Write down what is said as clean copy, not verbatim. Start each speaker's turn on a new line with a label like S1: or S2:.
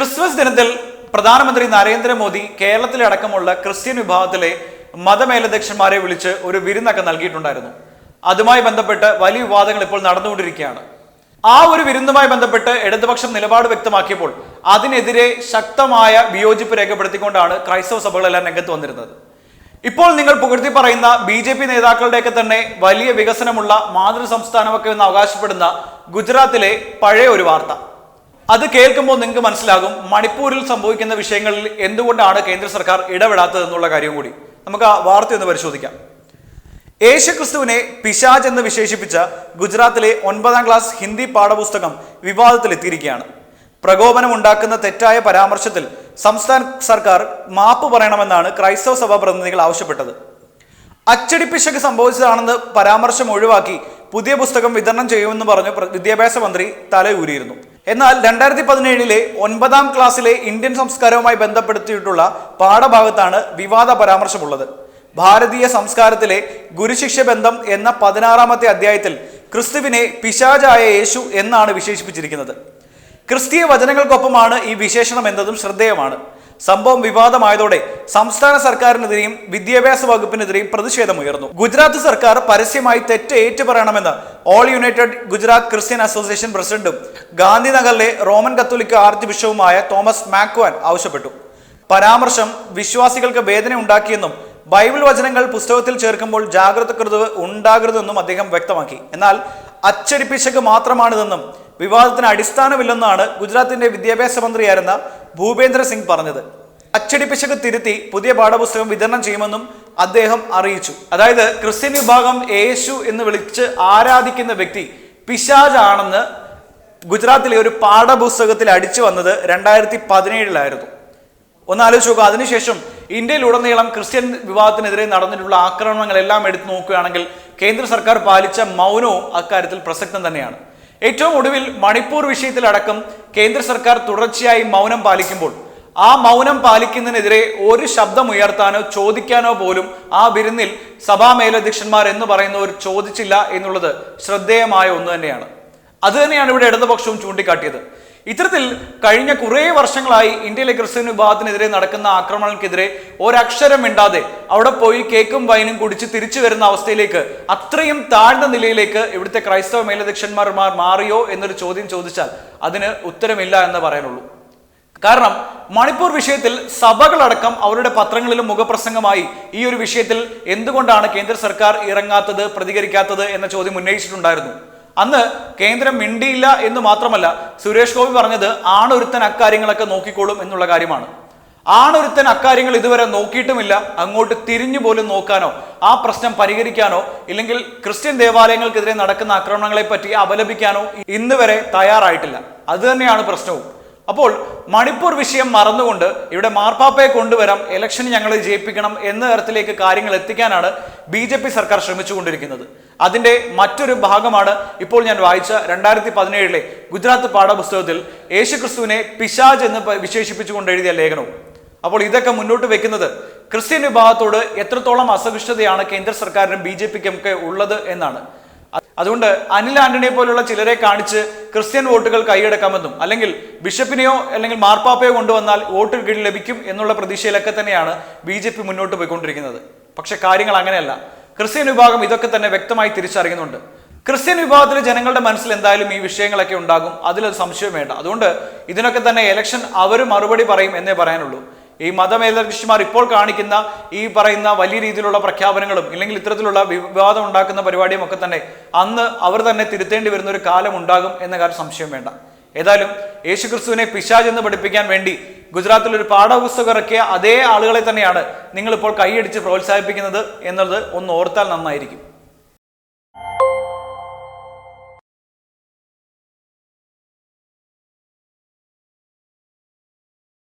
S1: Christmas ദിനത്തിൽ പ്രധാനമന്ത്രി നരേന്ദ്രമോദി കേരളത്തിലെ അടക്കമുള്ള ക്രിസ്ത്യൻ വിഭാഗത്തിലെ മതമേലധ്യക്ഷന്മാരെ വിളിച്ച് ഒരു വിരുന്നൊക്കെ നൽകിയിട്ടുണ്ടായിരുന്നു. അതുമായി ബന്ധപ്പെട്ട് വലിയ വിവാദങ്ങൾ ഇപ്പോൾ നടന്നുകൊണ്ടിരിക്കുകയാണ്. ആ ഒരു വിരുന്നുമായി ബന്ധപ്പെട്ട് ഇടതുപക്ഷം നിലപാട് വ്യക്തമാക്കിയപ്പോൾ അതിനെതിരെ ശക്തമായ വിയോജിപ്പ് രേഖപ്പെടുത്തിക്കൊണ്ടാണ് ക്രൈസ്തവ സഭകളെല്ലാം രംഗത്ത് വന്നിരുന്നത്. ഇപ്പോൾ നിങ്ങൾ പുകഴ്ത്തി പറയുന്ന BJP നേതാക്കളുടെയൊക്കെ തന്നെ വലിയ വികസനമുള്ള മാതൃ സംസ്ഥാനമൊക്കെ എന്ന് അവകാശപ്പെടുന്ന ഗുജറാത്തിലെ പഴയ ഒരു വാർത്ത, അത് കേൾക്കുമ്പോൾ നിങ്ങൾക്ക് മനസ്സിലാകും മണിപ്പൂരിൽ സംഭവിക്കുന്ന വിഷയങ്ങളിൽ എന്തുകൊണ്ടാണ് കേന്ദ്ര സർക്കാർ ഇടപെടാത്തത് എന്നുള്ള കാര്യം കൂടി. നമുക്ക് ആ വാർത്ത ഒന്ന് പരിശോധിക്കാം. യേശുക്രിസ്തുവിനെ പിശാച് എന്ന് വിശേഷിപ്പിച്ച ഗുജറാത്തിലെ 9ാം ക്ലാസ് ഹിന്ദി പാഠപുസ്തകം വിവാദത്തിലെത്തിയിരിക്കുകയാണ്. പ്രകോപനം ഉണ്ടാക്കുന്ന തെറ്റായ പരാമർശത്തിൽ സംസ്ഥാന സർക്കാർ മാപ്പ് പറയണമെന്നാണ് ക്രൈസ്തവ സഭാ പ്രതിനിധികൾ ആവശ്യപ്പെട്ടത്. അച്ചടിപ്പിശക് സംഭവിച്ചതാണെന്ന് പരാമർശം ഒഴിവാക്കി പുതിയ പുസ്തകം വിതരണം ചെയ്യുമെന്ന് പറഞ്ഞു വിദ്യാഭ്യാസ മന്ത്രി തലയൂരിയിരുന്നു. എന്നാൽ 2017 9ാം ക്ലാസ്സിലെ ഇന്ത്യൻ സംസ്കാരവുമായി ബന്ധപ്പെടുത്തിയിട്ടുള്ള പാഠഭാഗത്താണ് വിവാദ പരാമർശമുള്ളത്. ഭാരതീയ സംസ്കാരത്തിലെ ഗുരുശിഷ്യ ബന്ധം എന്ന 16ാമത്തെ അധ്യായത്തിൽ ക്രിസ്തുവിനെ പിശാചായ യേശു എന്നാണ് വിശേഷിപ്പിച്ചിരിക്കുന്നത്. ക്രിസ്തീയ വചനങ്ങൾക്കൊപ്പമാണ് ഈ വിശേഷണം എന്നതും ശ്രദ്ധേയമാണ്. സംഭവം വിവാദമായതോടെ സംസ്ഥാന സർക്കാരിനെതിരെയും വിദ്യാഭ്യാസ വകുപ്പിനെതിരെയും പ്രതിഷേധമുയർന്നു. ഗുജറാത്ത് സർക്കാർ പരസ്യമായി തെറ്റ് ഏറ്റുപറയണമെന്ന് all united Gujarat Christian association പ്രസിഡന്റും ഗാന്ധിനഗറിലെ റോമൻ കത്തോലിക്ക ആർച്ച് ബിഷപ്പുമായ തോമസ് മാക്വാൻ ആവശ്യപ്പെട്ടു. പരാമർശം വിശ്വാസികൾക്ക് വേദന ഉണ്ടാക്കിയെന്നും ബൈബിൾ വചനങ്ങൾ പുസ്തകത്തിൽ ചേർക്കുമ്പോൾ ജാഗ്രതക്കുറവ് ഉണ്ടാകരുതെന്നും അദ്ദേഹം വ്യക്തമാക്കി. എന്നാൽ അച്ചടിപ്പിശക് മാത്രമാണിതെന്നും വിവാദത്തിന് അടിസ്ഥാനമില്ലെന്നാണ് ഗുജറാത്തിന്റെ വിദ്യാഭ്യാസ മന്ത്രിയായിരുന്ന ഭൂപേന്ദ്ര സിംഗ് പറഞ്ഞത്. അച്ചടിപ്പിശക് തിരുത്തി പുതിയ പാഠപുസ്തകം വിതരണം ചെയ്യുമെന്നും അദ്ദേഹം അറിയിച്ചു. അതായത് ക്രിസ്ത്യൻ വിഭാഗം യേശു എന്ന് വിളിച്ച് ആരാധിക്കുന്ന വ്യക്തി പിശാചാണെന്ന് ഗുജറാത്തിലെ ഒരു പാഠപുസ്തകത്തിൽ അടിച്ചു വന്നത് 2017 ഒന്ന് ആലോചിച്ച് നോക്കുക. അതിനുശേഷം ഇന്ത്യയിലുടനീളം ക്രിസ്ത്യൻ വിഭാഗത്തിനെതിരെ നടന്നിട്ടുള്ള ആക്രമണങ്ങളെല്ലാം എടുത്തു നോക്കുകയാണെങ്കിൽ കേന്ദ്ര സർക്കാർ പാലിച്ച മൗനവും അക്കാര്യത്തിൽ പ്രസക്തം തന്നെയാണ്. ഏറ്റവും ഒടുവിൽ മണിപ്പൂർ വിഷയത്തിലടക്കം കേന്ദ്ര സർക്കാർ തുടർച്ചയായി മൗനം പാലിക്കുമ്പോൾ ആ മൗനം പാലിക്കുന്നതിനെതിരെ ഒരു ശബ്ദം ഉയർത്താനോ ചോദിക്കാനോ പോലും ആ വിരുന്നിൽ സഭാ മേലധ്യക്ഷന്മാർ എന്ന് പറയുന്നവർ ചോദിച്ചില്ല എന്നുള്ളത് ശ്രദ്ധേയമായ ഒന്ന് തന്നെയാണ്. അത് തന്നെയാണ് ഇവിടെ ഇടതുപക്ഷവും ചൂണ്ടിക്കാട്ടിയത്. ഇത്തരത്തിൽ കഴിഞ്ഞ കുറേ വർഷങ്ങളായി ഇന്ത്യയിലെ ക്രിസ്ത്യൻ വിഭാഗത്തിനെതിരെ നടക്കുന്ന ആക്രമണങ്ങൾക്കെതിരെ ഒരക്ഷരം മിണ്ടാതെ അവിടെ പോയി കേക്കും വൈനും കുടിച്ച് തിരിച്ചു വരുന്ന അവസ്ഥയിലേക്ക്, അത്രയും താഴ്ന്ന നിലയിലേക്ക് ഇവിടുത്തെ ക്രൈസ്തവ മേലധ്യക്ഷന്മാർ മാറിയോ എന്നൊരു ചോദ്യം ചോദിച്ചാൽ അതിന് ഉത്തരമില്ല എന്ന് പറയാനുള്ളൂ. കാരണം മണിപ്പൂർ വിഷയത്തിൽ സഭകളടക്കം അവരുടെ പത്രങ്ങളിലും മുഖപ്രസംഗമായി ഈ ഒരു വിഷയത്തിൽ എന്തുകൊണ്ടാണ് കേന്ദ്ര സർക്കാർ ഇറങ്ങാത്തത്, പ്രതികരിക്കാത്തത് എന്ന ചോദ്യം ഉന്നയിച്ചിട്ടുണ്ടായിരുന്നു. അന്ന് കേന്ദ്രം മിണ്ടിയില്ല എന്ന് മാത്രമല്ല, സുരേഷ് ഗോപി പറഞ്ഞത് ആണൊരുത്തൻ അക്കാര്യങ്ങളൊക്കെ നോക്കിക്കോളും എന്നുള്ള കാര്യമാണ്. ആണൊരുത്തൻ അക്കാര്യങ്ങൾ ഇതുവരെ നോക്കിയിട്ടുമില്ല. അങ്ങോട്ട് തിരിഞ്ഞു പോലും നോക്കാനോ ആ പ്രശ്നം പരിഹരിക്കാനോ ഇല്ലെങ്കിൽ ക്രിസ്ത്യൻ ദേവാലയങ്ങൾക്കെതിരെ നടക്കുന്ന ആക്രമണങ്ങളെ പറ്റി അപലപിക്കാനോ ഇന്ന് വരെ തയ്യാറായിട്ടില്ല. അത് തന്നെയാണ് പ്രശ്നവും. അപ്പോൾ മണിപ്പൂർ വിഷയം മറന്നുകൊണ്ട് ഇവിടെ മാർപ്പാപ്പയെ കൊണ്ടുവരാം, ഇലക്ഷന് ഞങ്ങളെ ജയിപ്പിക്കണം എന്ന തരത്തിലേക്ക് കാര്യങ്ങൾ എത്തിക്കാനാണ് BJP സർക്കാർ ശ്രമിച്ചുകൊണ്ടിരിക്കുന്നത്. അതിന്റെ മറ്റൊരു ഭാഗമാണ് ഇപ്പോൾ ഞാൻ വായിച്ച 2017 ഗുജറാത്ത് പാഠപുസ്തകത്തിൽ യേശുക്രിസ്തുവിനെ പിശാച് എന്ന് വിശേഷിപ്പിച്ചുകൊണ്ട് എഴുതിയ ലേഖനവും. അപ്പോൾ ഇതൊക്കെ മുന്നോട്ട് വെക്കുന്നത് ക്രിസ്ത്യൻ വിഭാഗത്തോട് എത്രത്തോളം അസഹിഷ്ണുതയാണ് കേന്ദ്ര സർക്കാരിനും BJPക്കും ഒക്കെ ഉള്ളത് എന്നാണ്. അതുകൊണ്ട് അനിൽ ആന്റണിയെ പോലുള്ള ചിലരെ കാണിച്ച് ക്രിസ്ത്യൻ വോട്ടുകൾ കൈയടക്കാമെന്നും അല്ലെങ്കിൽ ബിഷപ്പിനെയോ അല്ലെങ്കിൽ മാർപ്പാപ്പയോ കൊണ്ടുവന്നാൽ വോട്ട് ലഭിക്കും എന്നുള്ള പ്രതീക്ഷയിലൊക്കെ തന്നെയാണ് BJP മുന്നോട്ട് പോയിക്കൊണ്ടിരിക്കുന്നത്. പക്ഷെ കാര്യങ്ങൾ അങ്ങനെയല്ല. ക്രിസ്ത്യൻ വിഭാഗം ഇതൊക്കെ തന്നെ വ്യക്തമായി തിരിച്ചറിയുന്നുണ്ട്. ക്രിസ്ത്യൻ വിഭാഗത്തിലെ ജനങ്ങളുടെ മനസ്സിൽ എന്തായാലും ഈ വിഷയങ്ങളൊക്കെ ഉണ്ടാകും, അതിലൊരു സംശയം വേണ്ട. അതുകൊണ്ട് ഇതിനൊക്കെ തന്നെ ഇലക്ഷൻ അവർ മറുപടി പറയും എന്നേ പറയാനുള്ളൂ. ഈ മതമേലധ്യക്ഷന്മാർ ഇപ്പോൾ കാണിക്കുന്ന ഈ പറയുന്ന വലിയ രീതിയിലുള്ള പ്രഖ്യാപനങ്ങളും ഇല്ലെങ്കിൽ ഇത്തരത്തിലുള്ള വിവാദം ഉണ്ടാക്കുന്ന പരിപാടിയും ഒക്കെ തന്നെ അന്ന് അവർ തന്നെ തിരുത്തേണ്ടി വരുന്ന ഒരു കാലം ഉണ്ടാകും എന്ന കാര്യം സംശയം വേണ്ട. ഏതായാലും യേശുക്രിസ്തുവിനെ പിശാച് എന്ന് പഠിപ്പിക്കാൻ വേണ്ടി ഗുജറാത്തിൽ ഒരു പാഠപുസ്തകം ഇറക്കിയ അതേ ആളുകളെ തന്നെയാണ് നിങ്ങളിപ്പോൾ കൈയടിച്ച് പ്രോത്സാഹിപ്പിക്കുന്നത് എന്നത് ഒന്ന് ഓർത്താൽ നന്നായിരിക്കും.